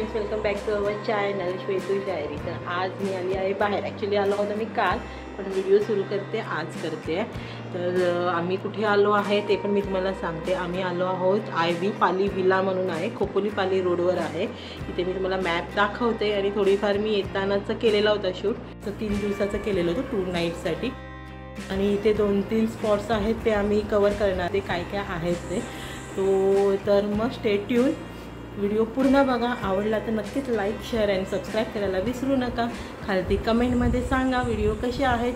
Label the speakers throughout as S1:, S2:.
S1: Friends, welcome back to our channel Shwetu Shayari. तर आज मी आली आहे बाहेर। ॲक्च्युली आलो होतो मी काल, पण व्हिडिओ सुरू करते आज करते। तर आम्ही कुठे आलो आहे ते पण मी तुम्हाला सांगते। आम्ही आलो आहोत आयव्ही पाली विला म्हणून आहे, खोपोली पाली रोडवर आहे। इथे मी तुम्हाला मॅप दाखवते आणि थोडीफार मी येतानाचं केलेलं होतं शूट। तर 3 दिवसाचं केलेलं होतं, 2 नाईटसाठी। आणि इथे 2-3 स्पॉट्स आहेत ते आम्ही कवर करणार, ते काय काय आहेत ते। तर मग स्टे ट्यून, व्हिडिओ पूर्ण बघा। आवडला तर नक्कीच लाईक, शेअर आणि सबस्क्राईब करायला विसरू नका। खालती कमेंटमध्ये सांगा व्हिडिओ कसे आहेत।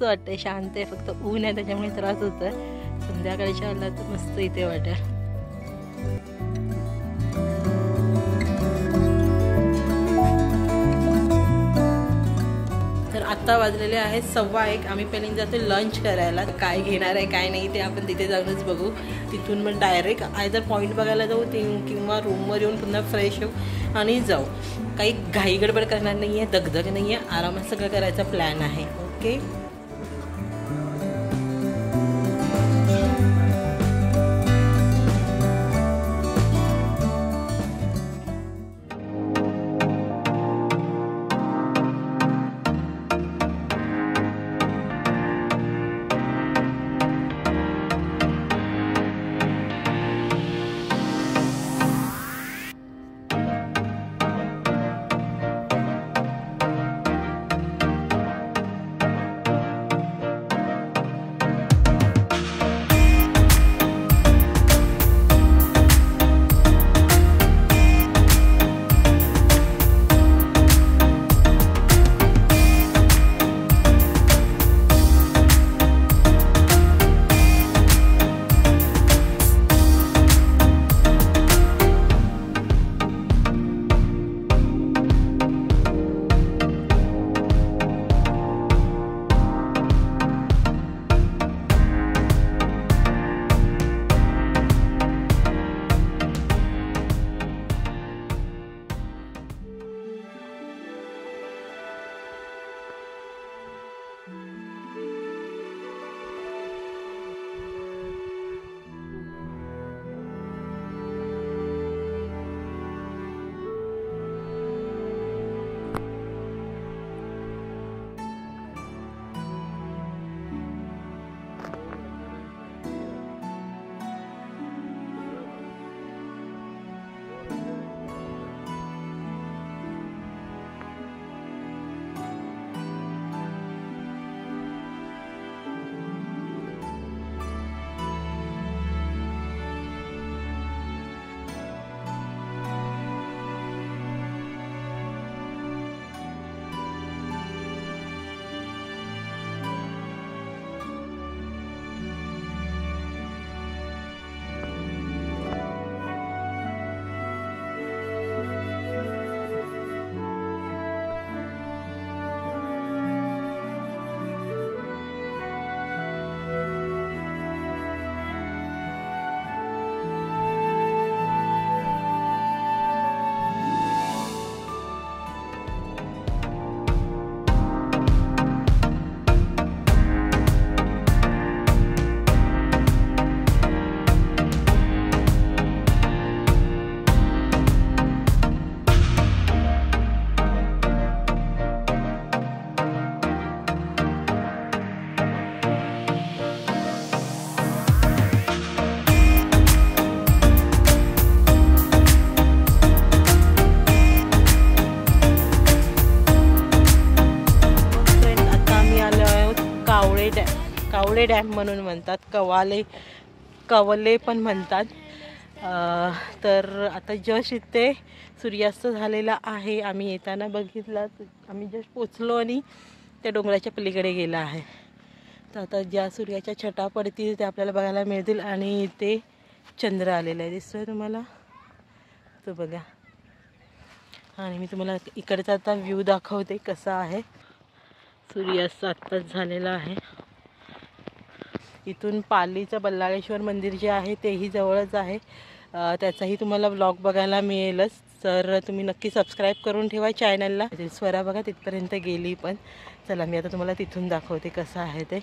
S1: वाटतंय शांत आहे, फक्त ऊन आहे त्याच्यामुळे त्रास होतोय। संध्याकाळच्या आला तर मस्त इथे वाटेल। तर आता वाजलेले आहेत 1:15। आम्ही पहिले जातो लंच करायला। काय घेणार आहे काय नाही ते आपण तिथे जाऊनच बघू। तिथून मग डायरेक्ट आयदर पॉईंट बघायला जाऊ किंवा रूमवर येऊन पुन्हा फ्रेश होऊ आणि जाऊ। काही घाई गडबड करणार नाही आहे, दगदग नाही आहे, आरामात सगळं करायचा प्लॅन आहे। ओके, कावळे डॅम म्हणून म्हणतात, कवले पण म्हणतात. तर आता जस्ट इथे सूर्यास्त झालेला आहे. आम्ही येताना बघितला, आम्ही जस्ट पोचलो आणि त्या डोंगराच्या पलीकडे गेला आहे. तर आता ज्या सूर्याच्या छटा पडतील ते आपल्याला बघायला मिळतील. आणि इथे चंद्र आलेला आहे, दिसतोय तुम्हाला, तो बघा. आणि मी तुम्हाला इकडचा आता व्ह्यू दाखवते कसा आहे. सूर्यास्त आत्ताच झालेला आहे. इथून पालीचं बल्लाळेश्वर मंदिर जे आहे तेही जवळच आहे. त्याचाही तुम्हाला व्लॉग बघायला मिळेलच. तर तुम्ही नक्की सबस्क्राईब करून ठेवा चॅनलला. स्वरा बघा तिथपर्यंत गेली. पण चला मी आता तुम्हाला तिथून दाखवते कसं आहे ते.